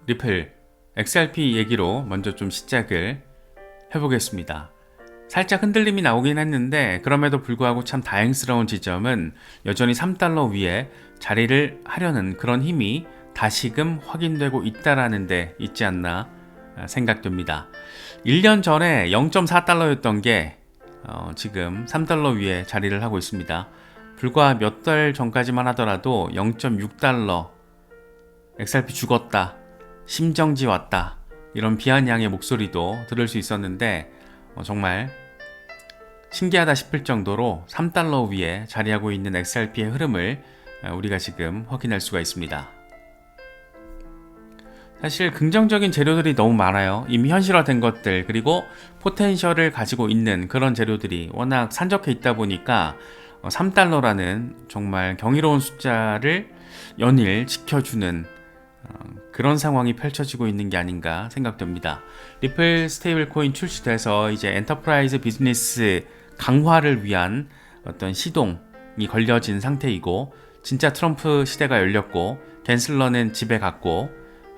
리플 XRP 얘기로 먼저 좀 시작을 해보겠습니다. 살짝 흔들림이 나오긴 했는데 그럼에도 불구하고 참 다행스러운 지점은 여전히 3달러 위에 자리를 하려는 그런 힘이 다시금 확인되고 있다라는 데 있지 않나 생각됩니다. 1년 전에 0.4달러였던 게 지금 3달러 위에 자리를 하고 있습니다. 불과 몇 달 전까지만 하더라도 0.6달러 XRP 죽었다, 심정지 왔다, 이런 비아냥의 목소리도 들을 수 있었는데 정말 신기하다 싶을 정도로 3달러 위에 자리하고 있는 XRP의 흐름을 우리가 지금 확인할 수가 있습니다. 사실 긍정적인 재료들이 너무 많아요. 이미 현실화된 것들, 그리고 포텐셜을 가지고 있는 그런 재료들이 워낙 산적해 있다 보니까 3달러라는 정말 경이로운 숫자를 연일 지켜주는 그런 상황이 펼쳐지고 있는 게 아닌가 생각됩니다. 리플 스테이블 코인 출시돼서 이제 엔터프라이즈 비즈니스 강화를 위한 어떤 시동이 걸려진 상태이고, 진짜 트럼프 시대가 열렸고 갠슬러는 집에 갔고,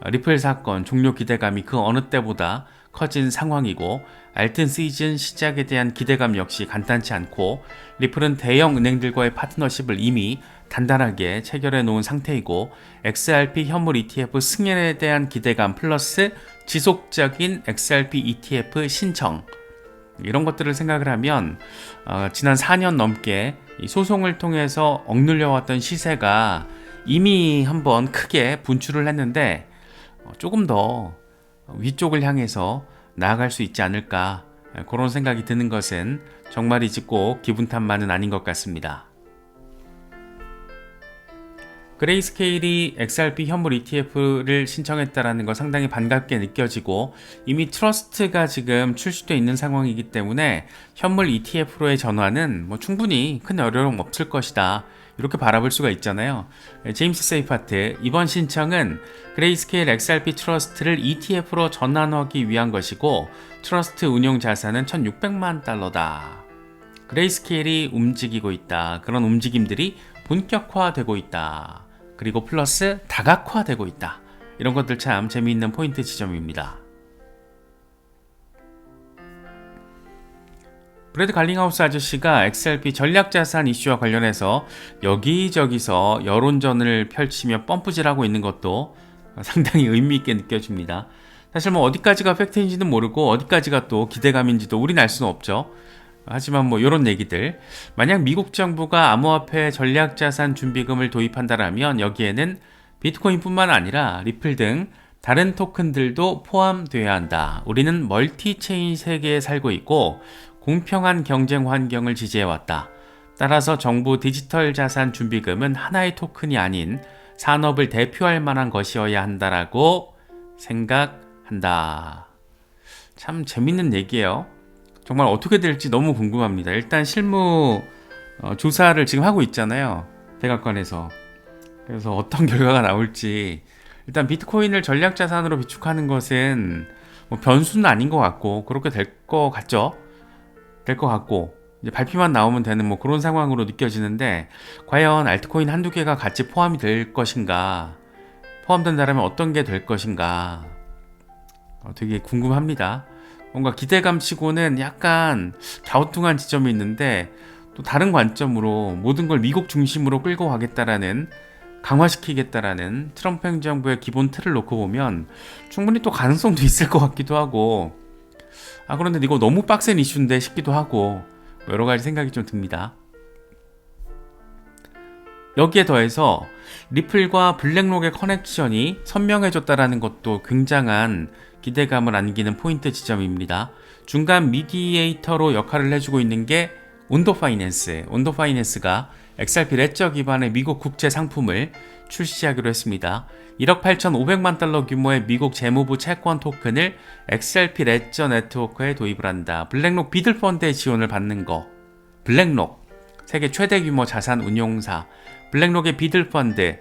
리플 사건 종료 기대감이 그 어느 때보다 커진 상황이고, 알튼 시즌 시작에 대한 기대감 역시 간단치 않고, 리플은 대형 은행들과의 파트너십을 이미 단단하게 체결해 놓은 상태이고, XRP 현물 ETF 승인에 대한 기대감 플러스 지속적인 XRP ETF 신청, 이런 것들을 생각을 하면 지난 4년 넘게 이 소송을 통해서 억눌려 왔던 시세가 이미 한번 크게 분출을 했는데 조금 더 위쪽을 향해서 나아갈 수 있지 않을까, 그런 생각이 드는 것은 정말이지 꼭 기분 탓만은 아닌 것 같습니다. 그레이스케일이 XRP 현물 ETF를 신청했다는 거 상당히 반갑게 느껴지고, 이미 트러스트가 지금 출시되어 있는 상황이기 때문에 현물 ETF로의 전환은 충분히 큰 어려움 없을 것이다, 이렇게 바라볼 수가 있잖아요. 제임스 세이파트, 이번 신청은 그레이스케일 XRP 트러스트를 ETF로 전환하기 위한 것이고, 트러스트 운용 자산은 1600만 달러다. 그레이스케일이 움직이고 있다. 그런 움직임들이 본격화되고 있다. 그리고 플러스 다각화되고 있다. 이런 것들 참 재미있는 포인트 지점입니다. 브래드 갈링하우스 아저씨가 XRP 전략자산 이슈와 관련해서 여기저기서 여론전을 펼치며 펌프질하고 있는 것도 상당히 의미있게 느껴집니다. 사실 어디까지가 팩트인지는 모르고 어디까지가 또 기대감인지도 우린 알 수는 없죠. 하지만 이런 얘기들, 만약 미국 정부가 암호화폐 전략자산 준비금을 도입한다라면 여기에는 비트코인뿐만 아니라 리플 등 다른 토큰들도 포함되어야 한다. 우리는 멀티체인 세계에 살고 있고 공평한 경쟁 환경을 지지해왔다. 따라서 정부 디지털 자산 준비금은 하나의 토큰이 아닌 산업을 대표할 만한 것이어야 한다라고 생각한다. 참 재밌는 얘기예요. 정말 어떻게 될지 너무 궁금합니다. 일단 실무 조사를 지금 하고 있잖아요, 대각관에서. 그래서 어떤 결과가 나올지, 일단 비트코인을 전략자산으로 비축하는 것은 변수는 아닌 것 같고, 그렇게 될 것 같죠. 될 것 같고 이제 발표만 나오면 되는 그런 상황으로 느껴지는데, 과연 알트코인 한두 개가 같이 포함이 될 것인가, 포함된다면 어떤 게 될 것인가, 되게 궁금합니다. 뭔가 기대감치고는 약간 갸우뚱한 지점이 있는데, 또 다른 관점으로 모든 걸 미국 중심으로 끌고 가겠다라는, 강화시키겠다라는 트럼프 행정부의 기본 틀을 놓고 보면 충분히 또 가능성도 있을 것 같기도 하고, 그런데 이거 너무 빡센 이슈인데 싶기도 하고, 여러 가지 생각이 좀 듭니다. 여기에 더해서 리플과 블랙록의 커넥션이 선명해졌다라는 것도 굉장한 기대감을 안기는 포인트 지점입니다. 중간 미디에이터로 역할을 해주고 있는 게 온도파이낸스. 온도파이낸스가 XRP 레저 기반의 미국 국채 상품을 출시하기로 했습니다. 1억 8,500만 달러 규모의 미국 재무부 채권 토큰을 XRP 레저 네트워크에 도입을 한다. 블랙록 비들펀드의 지원을 받는 거. 블랙록, 세계 최대 규모 자산 운용사 블랙록의 비들펀드,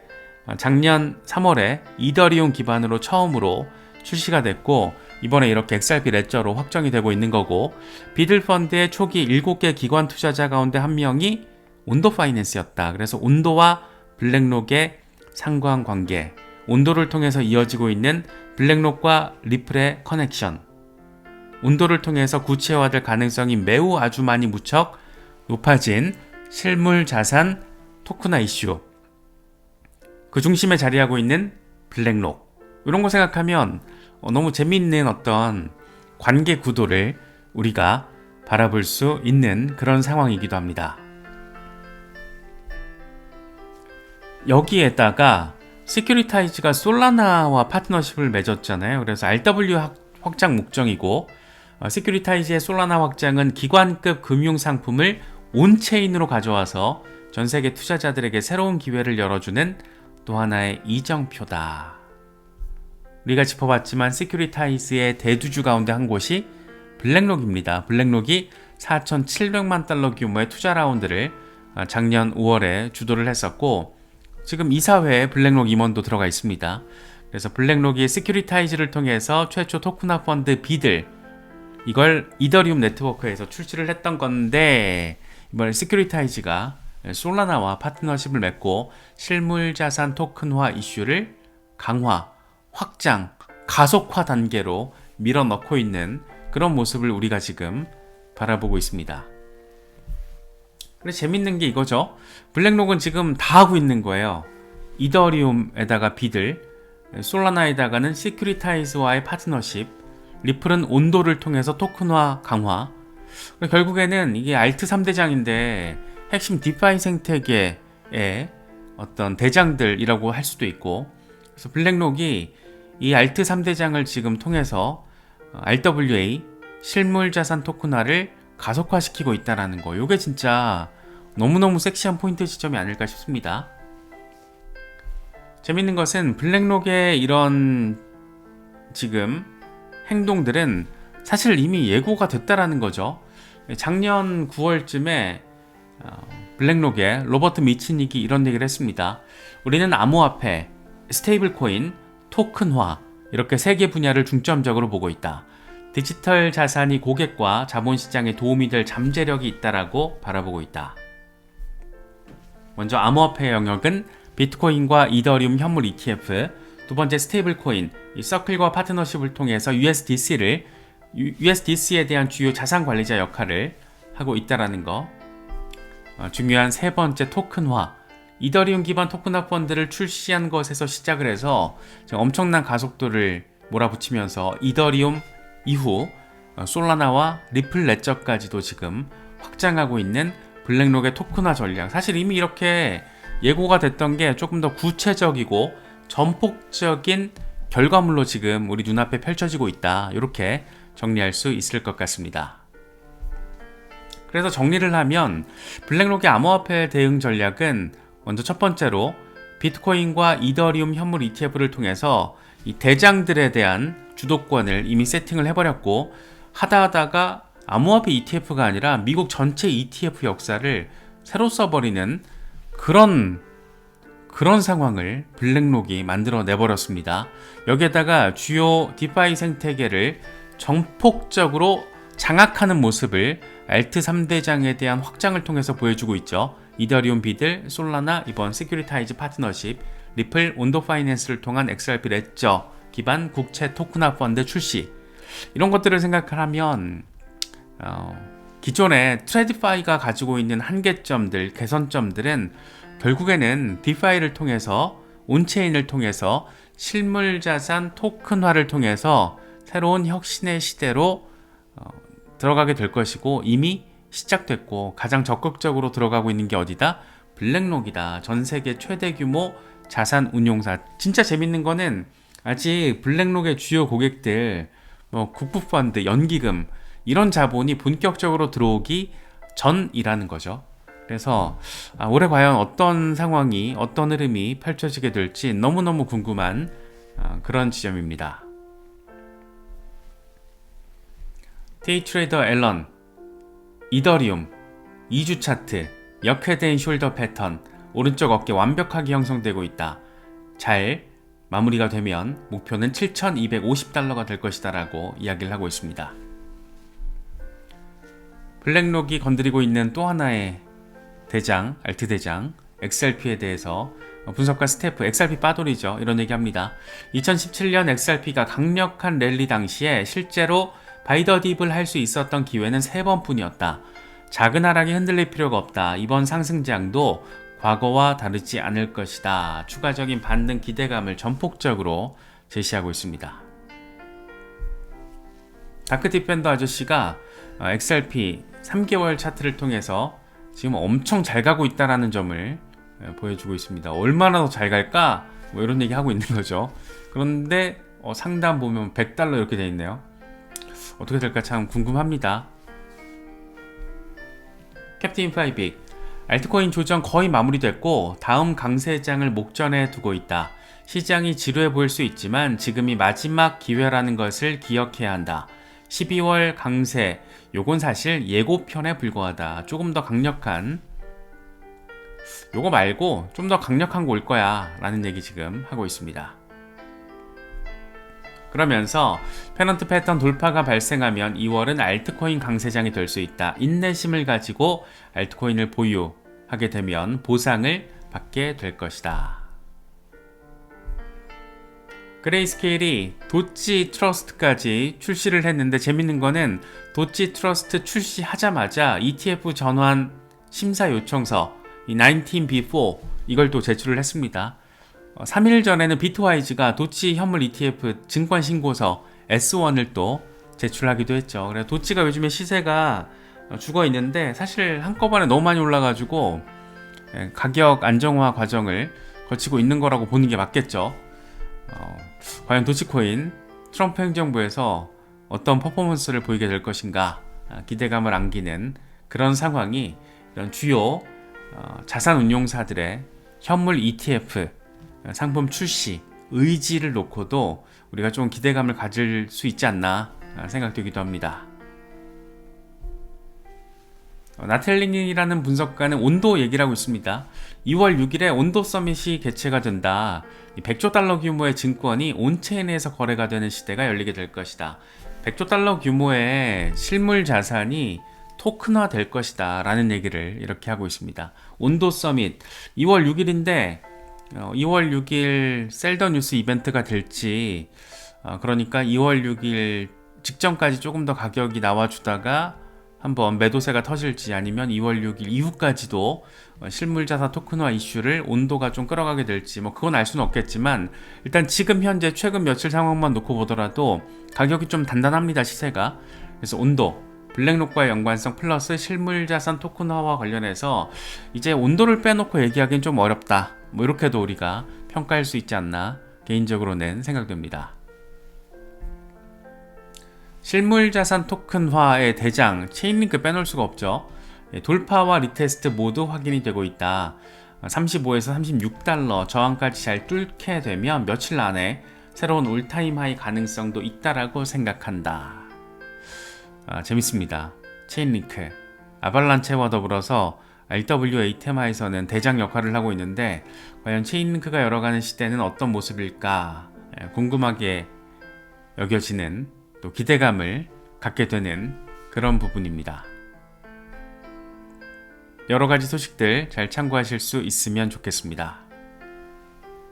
작년 3월에 이더리움 기반으로 처음으로 출시가 됐고, 이번에 이렇게 XRP 레저로 확정이 되고 있는 거고, 비들펀드의 초기 7개 기관 투자자 가운데 한 명이 온도파이낸스였다. 그래서 온도와 블랙록의 상관관계, 온도를 통해서 이어지고 있는 블랙록과 리플의 커넥션, 온도를 통해서 구체화될 가능성이 매우 아주 많이 무척 높아진 실물 자산 토크나 이슈, 그 중심에 자리하고 있는 블랙록, 이런 거 생각하면 너무 재미있는 어떤 관계 구도를 우리가 바라볼 수 있는 그런 상황이기도 합니다. 여기에다가 시큐리타이즈가 솔라나와 파트너십을 맺었잖아요. 그래서 RW 확장 목적이고, 시큐리타이즈의 솔라나 확장은 기관급 금융 상품을 온체인으로 가져와서 전 세계 투자자들에게 새로운 기회를 열어주는 또 하나의 이정표다. 우리가 짚어봤지만 시큐리타이즈의 대두주 가운데 한 곳이 블랙록입니다. 블랙록이 4,700만 달러 규모의 투자 라운드를 작년 5월에 주도를 했었고, 지금 이사회에 블랙록 임원도 들어가 있습니다. 그래서 블랙록이 시큐리타이즈를 통해서 최초 토크나 펀드 비들, 이걸 이더리움 네트워크에서 출시를 했던 건데, 이번에 시큐리타이즈가 솔라나와 파트너십을 맺고 실물자산 토큰화 이슈를 강화, 확장, 가속화 단계로 밀어넣고 있는 그런 모습을 우리가 지금 바라보고 있습니다. 그래서 재밌는 게 이거죠. 블랙록은 지금 다 하고 있는 거예요. 이더리움에다가 비들, 솔라나에다가는 시큐리타이즈와의 파트너십, 리플은 온도를 통해서 토큰화 강화. 결국에는 이게 알트 3대장인데 핵심 디파이 생태계의 어떤 대장들이라고 할 수도 있고, 그래서 블랙록이 이 알트 3대장을 지금 통해서 RWA 실물자산 토큰화를 가속화시키고 있다는 거, 이게 진짜 너무너무 섹시한 포인트 지점이 아닐까 싶습니다. 재밌는 것은 블랙록의 이런 지금 행동들은 사실 이미 예고가 됐다라는 거죠. 작년 9월쯤에 블랙록의 로버트 미치닉이 이런 얘기를 했습니다. 우리는 암호화폐, 스테이블 코인, 토큰화, 이렇게 세 개 분야를 중점적으로 보고 있다. 디지털 자산이 고객과 자본시장에 도움이 될 잠재력이 있다라고 바라보고 있다. 먼저 암호화폐 영역은 비트코인과 이더리움 현물 ETF, 두 번째 스테이블 코인, 이 서클과 파트너십을 통해서 USDC에 대한 주요 자산 관리자 역할을 하고 있다라는 거. 중요한 세 번째 토큰화, 이더리움 기반 토큰화 펀드를 출시한 것에서 시작을 해서 엄청난 가속도를 몰아붙이면서 이더리움 이후 솔라나와 리플 레저까지도 지금 확장하고 있는 블랙록의 토큰화 전략. 사실 이미 이렇게 예고가 됐던 게 조금 더 구체적이고 전폭적인 결과물로 지금 우리 눈앞에 펼쳐지고 있다, 이렇게 정리할 수 있을 것 같습니다. 그래서 정리를 하면 블랙록의 암호화폐 대응 전략은 먼저 첫 번째로 비트코인과 이더리움 현물 ETF를 통해서 이 대장들에 대한 주도권을 이미 세팅을 해버렸고, 하다가 암호화폐 ETF가 아니라 미국 전체 ETF 역사를 새로 써버리는 그런 상황을 블랙록이 만들어 내버렸습니다. 여기에다가 주요 디파이 생태계를 전폭적으로 장악하는 모습을 알트 3대장에 대한 확장을 통해서 보여주고 있죠. 이더리움 비들, 솔라나, 이번 시큐리타이즈 파트너십, 리플, 온도 파이낸스를 통한 XRP 레저 기반 국채 토큰화 펀드 출시, 이런 것들을 생각하면 기존의 트레디파이가 가지고 있는 한계점들, 개선점들은 결국에는 디파이를 통해서, 온체인을 통해서, 실물자산 토큰화를 통해서 새로운 혁신의 시대로 들어가게 될 것이고, 이미 시작됐고 가장 적극적으로 들어가고 있는 게 어디다? 블랙록이다. 전 세계 최대 규모 자산 운용사. 진짜 재밌는 거는 아직 블랙록의 주요 고객들, 국부펀드, 연기금, 이런 자본이 본격적으로 들어오기 전이라는 거죠. 그래서 올해 과연 어떤 상황이, 어떤 흐름이 펼쳐지게 될지 너무너무 궁금한 그런 지점입니다. 데이트레이더 앨런, 이더리움 2주 차트, 역회된 숄더 패턴, 오른쪽 어깨 완벽하게 형성되고 있다. 잘 마무리가 되면 목표는 7,250달러가 될 것이다 라고 이야기를 하고 있습니다. 블랙록이 건드리고 있는 또 하나의 대장, 알트 대장, XRP에 대해서 분석가 스태프 XRP 빠돌이죠. 이런 얘기합니다. 2017년 XRP가 강력한 랠리 당시에 실제로 바이더 딥을 할 수 있었던 기회는 3번뿐이었다. 작은 하락이 흔들릴 필요가 없다. 이번 상승장도 과거와 다르지 않을 것이다. 추가적인 반등 기대감을 전폭적으로 제시하고 있습니다. 다크디펜더 아저씨가 XRP 3개월 차트를 통해서 지금 엄청 잘 가고 있다는 점을 보여주고 있습니다. 얼마나 더 잘 갈까? 뭐 이런 얘기 하고 있는 거죠. 그런데 상단 보면 $100 이렇게 돼 있네요. 어떻게 될까 참 궁금합니다. 캡틴 파이빅, 알트코인 조정 거의 마무리됐고 다음 강세장을 목전에 두고 있다. 시장이 지루해 보일 수 있지만 지금이 마지막 기회라는 것을 기억해야 한다. 12월 강세, 요건 사실 예고편에 불과하다. 조금 더 강력한, 요거 말고 좀 더 강력한 거 올 거야 라는 얘기 지금 하고 있습니다. 그러면서 페넌트 패턴 돌파가 발생하면 2월은 알트코인 강세장이 될 수 있다. 인내심을 가지고 알트코인을 보유하게 되면 보상을 받게 될 것이다. 그레이스케일이 도지 트러스트까지 출시를 했는데 재밌는 거는 도지 트러스트 출시하자마자 ETF 전환 심사 요청서 이 19B4 이걸 또 제출을 했습니다. 3일 전에는 비트와이즈가 도치 현물 ETF 증권 신고서 S1을 또 제출하기도 했죠. 그래서 도치가 요즘에 시세가 죽어 있는데 사실 한꺼번에 너무 많이 올라가지고 가격 안정화 과정을 거치고 있는 거라고 보는 게 맞겠죠. 과연 도치코인 트럼프 행정부에서 어떤 퍼포먼스를 보이게 될 것인가 기대감을 안기는 그런 상황이 이런 주요 자산운용사들의 현물 ETF 상품 출시 의지를 놓고도 우리가 좀 기대감을 가질 수 있지 않나 생각되기도 합니다. 나텔링이라는 분석가는 온도 얘기를 하고 있습니다. 2월 6일에 온도 서밋이 개최가 된다. 100조 달러 규모의 증권이 온체인에서 거래가 되는 시대가 열리게 될 것이다. 100조 달러 규모의 실물 자산이 토큰화 될 것이다 라는 얘기를 이렇게 하고 있습니다. 온도 서밋 2월 6일인데 2월 6일 셀더 뉴스 이벤트가 될지 그러니까 2월 6일 직전까지 조금 더 가격이 나와주다가 한번 매도세가 터질지 아니면 2월 6일 이후까지도 실물자산 토큰화 이슈를 온도가 좀 끌어가게 될지 뭐 그건 알 수는 없겠지만 일단 지금 현재 최근 며칠 상황만 놓고 보더라도 가격이 좀 단단합니다. 시세가. 그래서 온도 블랙록과의 연관성 플러스 실물자산 토큰화와 관련해서 이제 온도를 빼놓고 얘기하기는 좀 어렵다. 뭐 이렇게도 우리가 평가할 수 있지 않나 개인적으로는 생각됩니다. 실물자산 토큰화의 대장 체인링크 빼놓을 수가 없죠. 돌파와 리테스트 모두 확인이 되고 있다. 35에서 36달러 저항까지 잘 뚫게 되면 며칠 안에 새로운 올타임 하이 가능성도 있다라고 생각한다. 재밌습니다. 체인링크 아발란체와 더불어서 RWA 테마에서는 대장 역할을 하고 있는데 과연 체인링크가 열어가는 시대는 어떤 모습일까 궁금하게 여겨지는 또 기대감을 갖게 되는 그런 부분입니다. 여러가지 소식들 잘 참고하실 수 있으면 좋겠습니다.